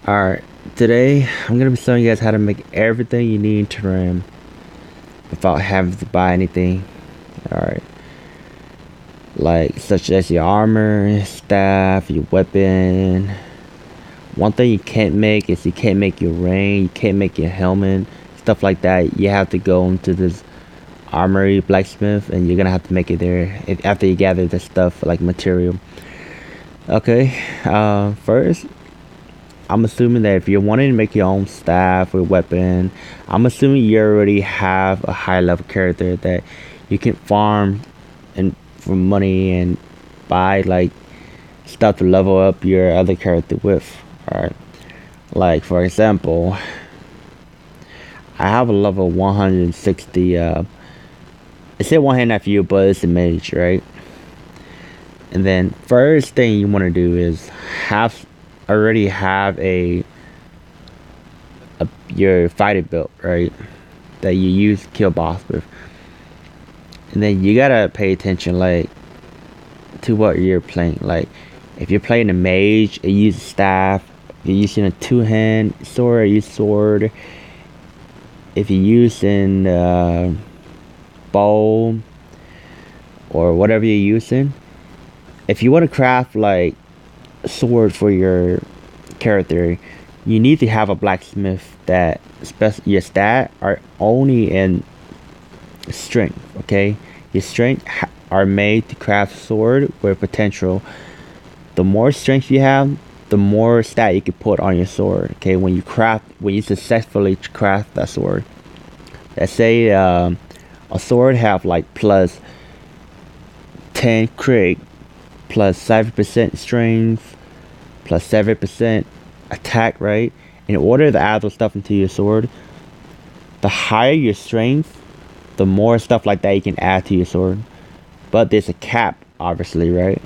Alright, today I'm gonna be showing you guys how to make everything you need in Toram without having to buy anything. Alright, like such as your armor, staff, your weapon. One thing you can't make is you can't make your ring, you can't make your helmet, stuff like that. You have to go into this armory blacksmith and you're gonna have to make it there after you gather the stuff like material. Okay, first I'm assuming that if you're wanting to make your own staff or weapon, I'm assuming you already have a high level character that you can farm and for money and buy like stuff to level up your other character with. Alright. Like for example, I have a level 160 it said one hand after you, but it's a mage, right? And then first thing you want to do is already have your fighting built, right? That you use to kill boss with. And then you gotta pay attention like to what you're playing. Like if you're playing a mage, it uses staff. If you're using a two-hand sword, use sword. If you're using bow or whatever you're using, if you want to craft like a sword for your character, you need to have a blacksmith that your stat are only in strength. Okay, your strength are made to craft sword with potential. The more strength you have, the more stat you can put on your sword. Okay, when you successfully craft that sword. Let's say a sword have like plus 10 crit, plus 7% strength, plus 7% attack, right? In order to add those stuff into your sword, the higher your strength, the more stuff like that you can add to your sword. But there's a cap, obviously, right?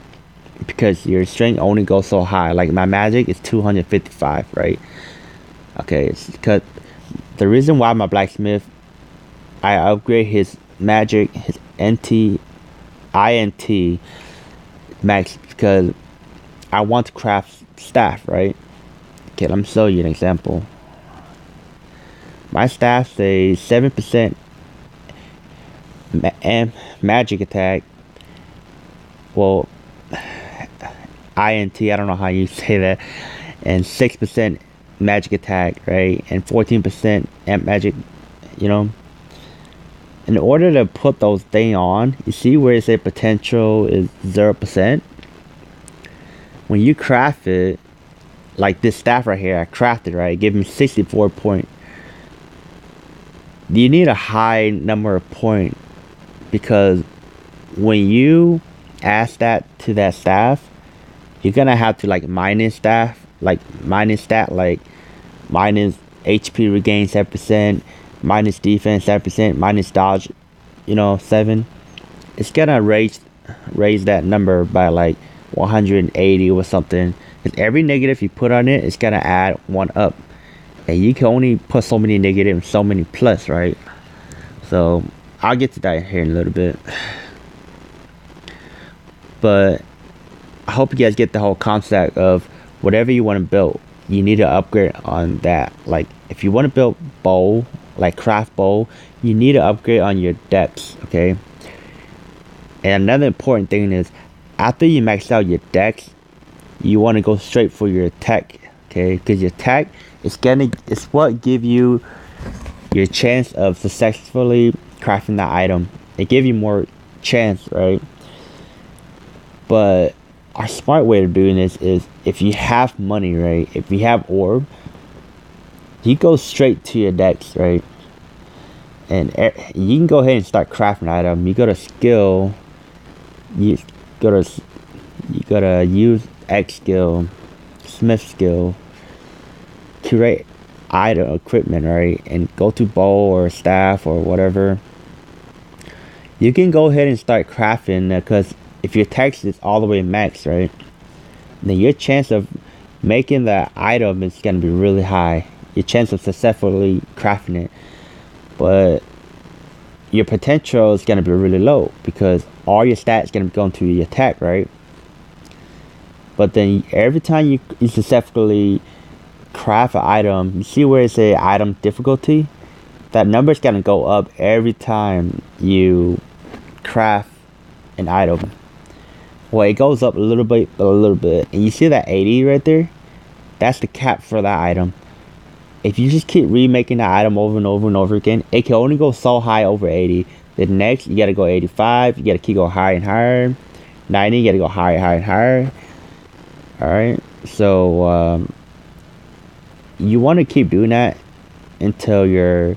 Because your strength only goes so high. Like my magic is 255, right? Okay, it's because the reason why my blacksmith, I upgrade his magic, his INT max, because I want to craft staff, right? Okay, let me show you an example. My staff says 7% magic attack. Well, INT, I don't know how you say that. And 6% magic attack, right? And 14% magic, you know. In order to put those things on, you see where it says potential is 0%? When you craft it, like this staff right here, I crafted, right? It gave me 64 points. You need a high number of points because when you add that to that staff, you're gonna have to like minus staff, like minus stat, like minus HP regain 7%, minus defense 7%, minus dodge, 7. It's gonna raise that number by like 180 or something. Because every negative you put on it, it's gonna add one up, and you can only put so many negative and so many plus, right? So I'll get to that here in a little bit, but I hope you guys get the whole concept of whatever you want to build, you need to upgrade on that. Like if you want to build bow, like craft bow, you need to upgrade on your dex, okay? And another important thing is after you max out your dex, you want to go straight for your attack, okay? Because your attack is what give you your chance of successfully crafting that item. It give you more chance, right? But our smart way of doing this is if you have money, right? If you have orb, you go straight to your dex, right? And you can go ahead and start crafting an item. You go to skill, you gotta use X skill, smith skill, curate item equipment, right? And go to bow or staff or whatever. You can go ahead and start crafting because if your text is all the way max, right, then your chance of making that item is gonna be really high. Your chance of successfully crafting it, but your potential is gonna be really low because all your stats gonna go into your attack, right? But then every time you successfully craft an item, you see where it say item difficulty? That number's gonna go up every time you craft an item. Well, it goes up a little bit, and you see that 80 right there? That's the cap for that item. If you just keep remaking the item over and over and over again, it can only go so high over 80. Then next, you gotta go 85. You gotta keep going higher and higher. 90, you gotta go higher, higher, and higher. Alright, so you want to keep doing that until your,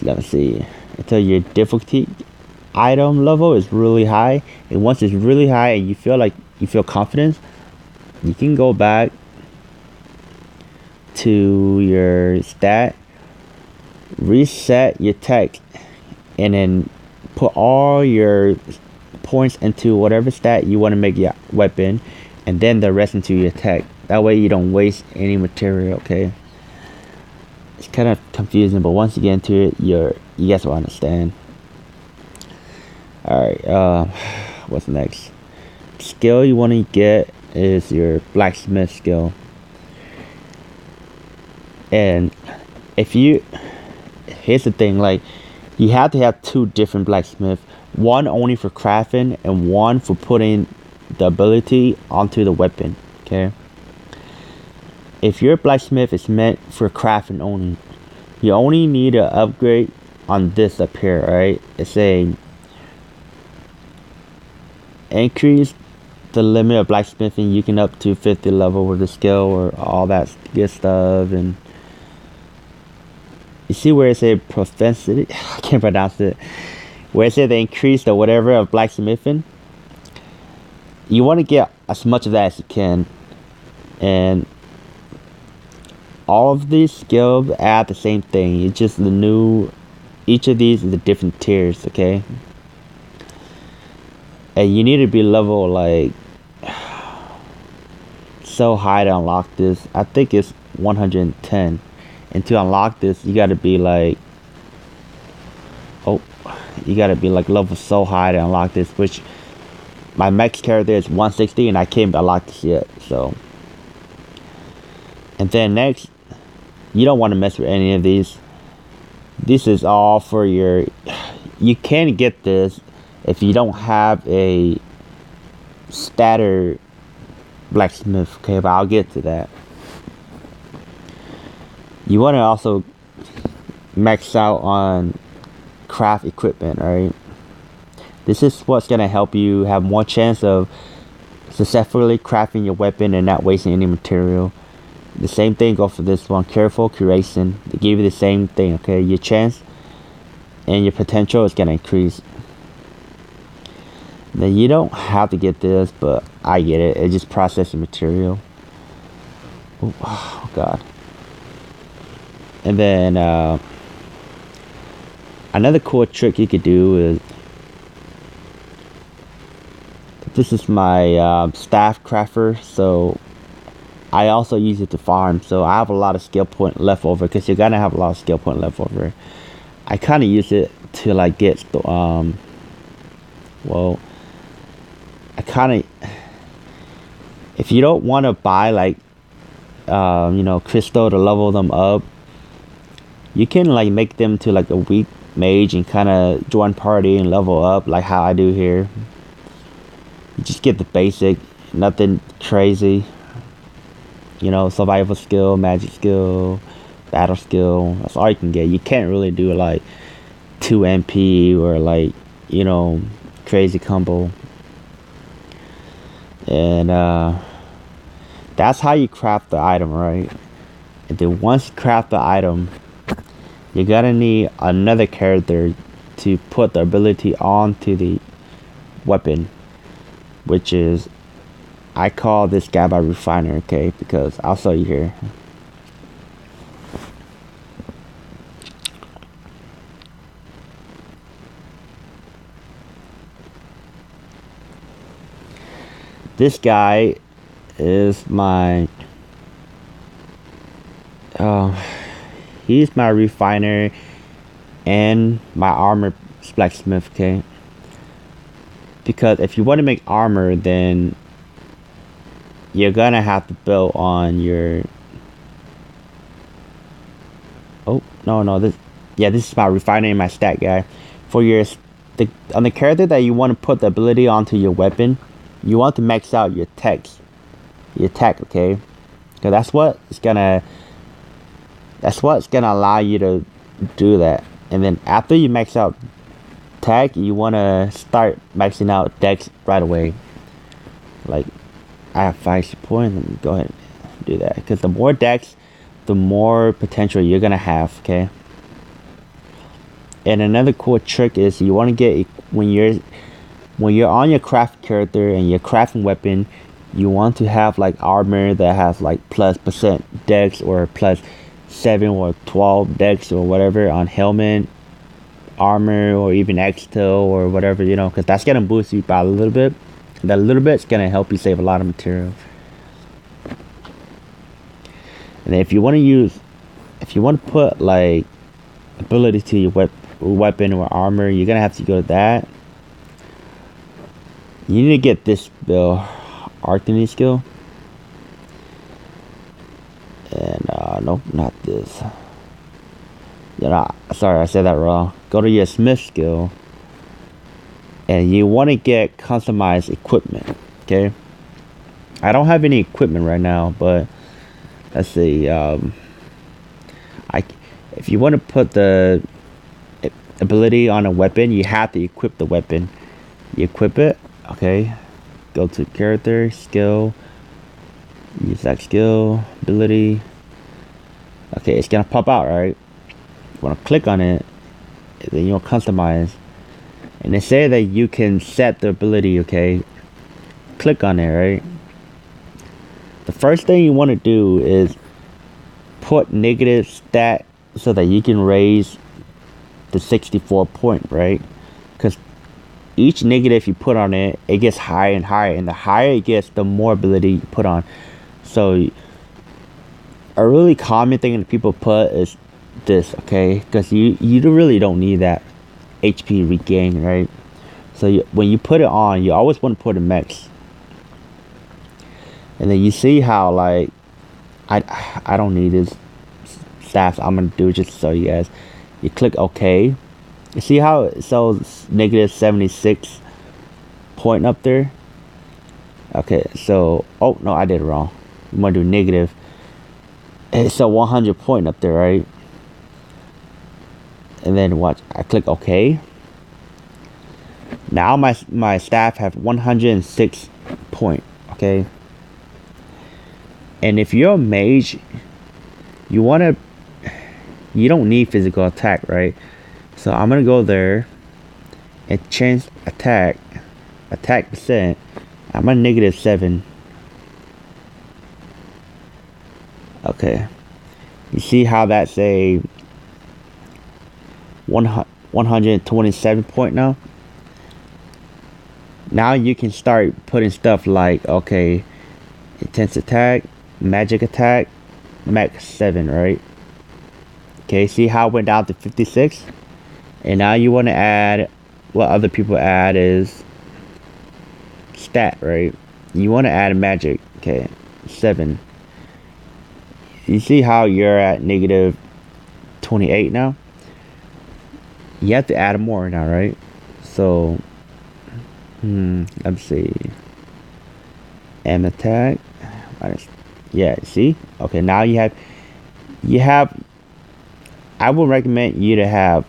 let's see, until your difficulty item level is really high. And once it's really high and you feel like you feel confidence, you can go back to your stat, reset your tech, and then put all your points into whatever stat you want to make your weapon, and then the rest into your tech. That way you don't waste any material. Okay, it's kind of confusing, but once you get into it, you guys will understand. Alright, what's next? Skill you want to get is your blacksmith skill. And here's the thing, like, you have to have two different blacksmiths, one only for crafting and one for putting the ability onto the weapon. Okay, if your blacksmith is meant for crafting only, you only need to upgrade on this up here. Right, it's saying increase the limit of blacksmithing you can up to 50 level with the skill, or all that good stuff. And you see where it said propensity, I can't pronounce it, where it said they increase the whatever of blacksmithing. You want to get as much of that as you can, and all of these skills add the same thing. It's just the new, each of these is the different tiers. Okay, and you need to be level like so high to unlock this. I think it's 110, and to unlock this you got to be like, oh, you got to be like level so high to unlock this, which my max character is 160 and I can't unlock this yet. So, and then next, you don't want to mess with any of these. This is all for your, you can get this if you don't have a statter blacksmith. Okay, but I'll get to that. You want to also max out on craft equipment, right? This is what's going to help you have more chance of successfully crafting your weapon and not wasting any material. The same thing goes for this one. Careful curation. They give you the same thing. Okay, your chance and your potential is going to increase. Now, you don't have to get this, but I get it. It's just processing material. Oh god. And then another cool trick you could do is, this is my staff crafter, so I also use it to farm. So I have a lot of skill point left over, because you're gonna have a lot of skill point left over. I kind of use it to like get well, I kind of, if you don't want to buy like you know, crystal to level them up, you can like make them to like a weak mage and kind of join party and level up like how I do here. You just get the basic, nothing crazy, you know, survival skill, magic skill, battle skill. That's all you can get. You can't really do like 2 MP or like, you know, crazy combo. And that's how you craft the item, right? And then once you craft the item, you're gonna need another character to put the ability onto the weapon, which is, I call this guy my refiner. Okay, because I'll show you here. This guy is my he's my refiner and my armor blacksmith. Okay, because if you want to make armor, then you're gonna have to build on your Oh, no, this, yeah, this is about refining my stat guy. For your, on the character that you want to put the ability onto your weapon, you want to max out your attack, okay? Because that's what's gonna allow you to do that. And then after you max out attack, you want to start maxing out dex right away. Like, I have 5 points, let me go ahead and do that. Because the more dex, the more potential you're gonna have, okay? And another cool trick is you want to get, when you're on your craft character and your crafting weapon, you want to have like armor that has like +% dex or +7 or 12 dex or whatever on helmet, armor, or even extel or whatever, you know, because that's gonna boost you by a little bit. That little bit's gonna help you save a lot of material. And if you want to put like ability to your weapon or armor, you're gonna have to go to that. You need to get this build, Arcany skill. And nope, not this. Sorry, I said that wrong. Go to your Smith skill. And you want to get customized equipment, okay? I don't have any equipment right now, but let's see. If you want to put the ability on a weapon, you have to equip the weapon. You equip it, okay? Go to character, skill, use that skill, ability. Okay, it's gonna pop out, right? You want to click on it, then you'll customize. And they say that you can set the ability, okay? Click on it, right? The first thing you want to do is put negative stat so that you can raise the 64 point, right? Because each negative you put on it, it gets higher and higher. And the higher it gets, the more ability you put on. So a really common thing that people put is this, okay? Because you really don't need that HP regain, right? So when you put it on, you always want to put a max. And then you see how, like, I don't need this stats. I'm gonna do just so you guys. You click OK. You see how it shows negative 76 point up there? Okay, so oh no, I did it wrong. You want to do negative. It's a 100 point up there, right? And then watch, I click OK. Now my staff have 106 point, okay? And if you're a mage, you don't need physical attack, right? So I'm gonna go there and change attack percent. I'm at -7. Okay, you see how that's a 127 point now? Now you can start putting stuff like, okay, intense attack, magic attack, max 7, right? Okay, see how it went down to 56? And now you want to add, what other people add is stat, right? You want to add magic, okay, 7. You see how you're at -28 now? You have to add more now, right? So, let's see. M attack. Yeah, see? Okay, now you have, I would recommend you to have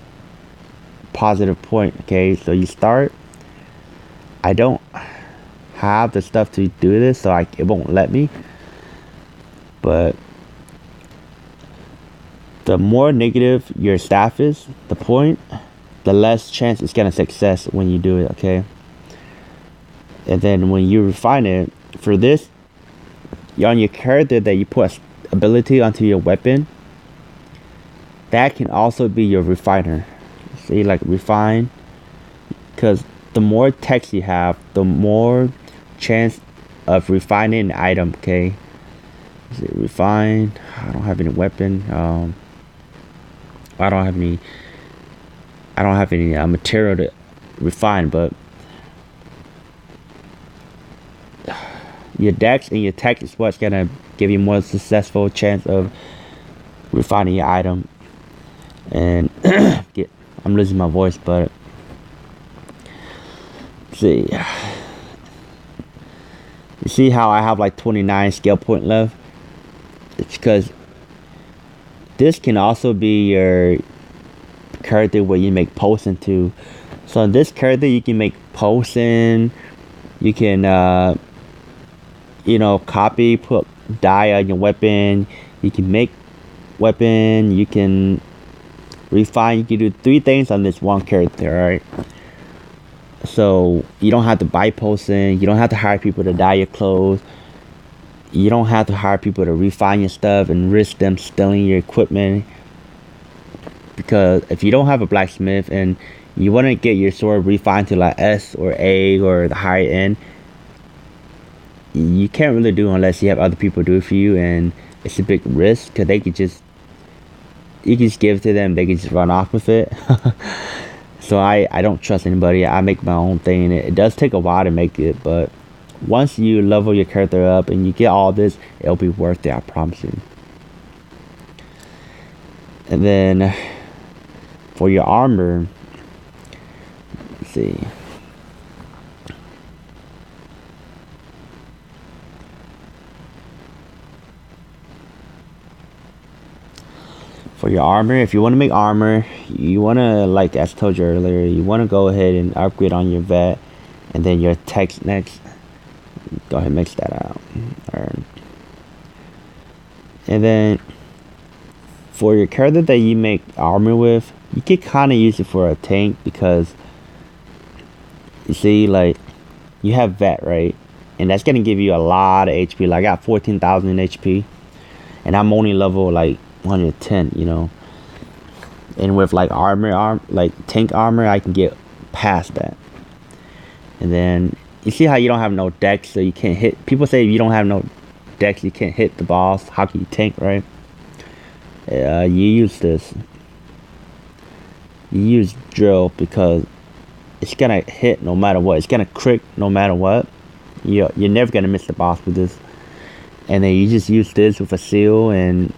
positive point, okay? So you start. I don't have the stuff to do this, so it won't let me. But the more negative your staff is, the point, the less chance it's gonna success when you do it, okay? And then when you refine it, for this, on your character that you put ability onto your weapon, that can also be your refiner. See, like refine, because the more text you have, the more chance of refining an item, okay? Is it refine? I don't have any weapon. I don't have any material to refine, but your dex and your tech is what's gonna give you more successful chance of refining your item. And I'm losing my voice, but see, you see how I have like 29 skill point left? It's because this can also be your character where you make potion to. So in this character you can make potion, you can copy, put dye on your weapon, you can make weapon, you can refine, you can do 3 things on this one character, alright? So you don't have to buy potion, you don't have to hire people to dye your clothes, you don't have to hire people to refine your stuff and risk them stealing your equipment. Because if you don't have a blacksmith and you want to get your sword refined to like S or A or the higher end, you can't really do it unless you have other people do it for you, and it's a big risk because you can just give it to them, they can just run off with it. So I don't trust anybody. I make my own thing, and it does take a while to make it, but once you level your character up and you get all this, it'll be worth it, I promise you. And then for your armor, let's see. For your armor, if you want to make armor, you want to, like as I told you earlier, you want to go ahead and upgrade on your vet, and then your text next. Go ahead and mix that out. Alright. And then for your character that you make armor with, you can kind of use it for a tank, because you see, like, you have vet, right? And that's gonna give you a lot of HP. Like, I got 14,000 HP, and I'm only level like 110, and with like like tank armor, I can get past that. And then you see how you don't have no dex, so you can't hit. People say if you don't have no dex, you can't hit the boss. How can you tank, right? You use this. You use drill, because it's gonna hit no matter what. It's gonna crit no matter what. You're never gonna miss the boss with this. And then you just use this with a seal, and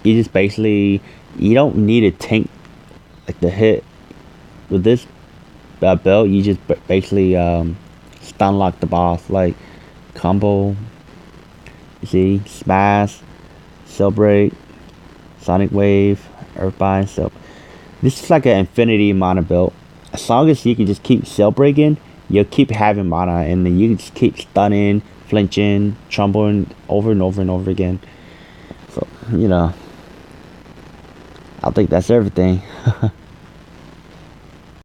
you just basically, you don't need a tank like the hit with this belt. You just basically stun lock the boss, like combo. You see, smash, cell break, sonic wave, earthbind. So this is like an infinity mana belt. As long as you can just keep cell breaking, you'll keep having mana, and then you can just keep stunning, flinching, trembling over and over and over again. So I think that's everything.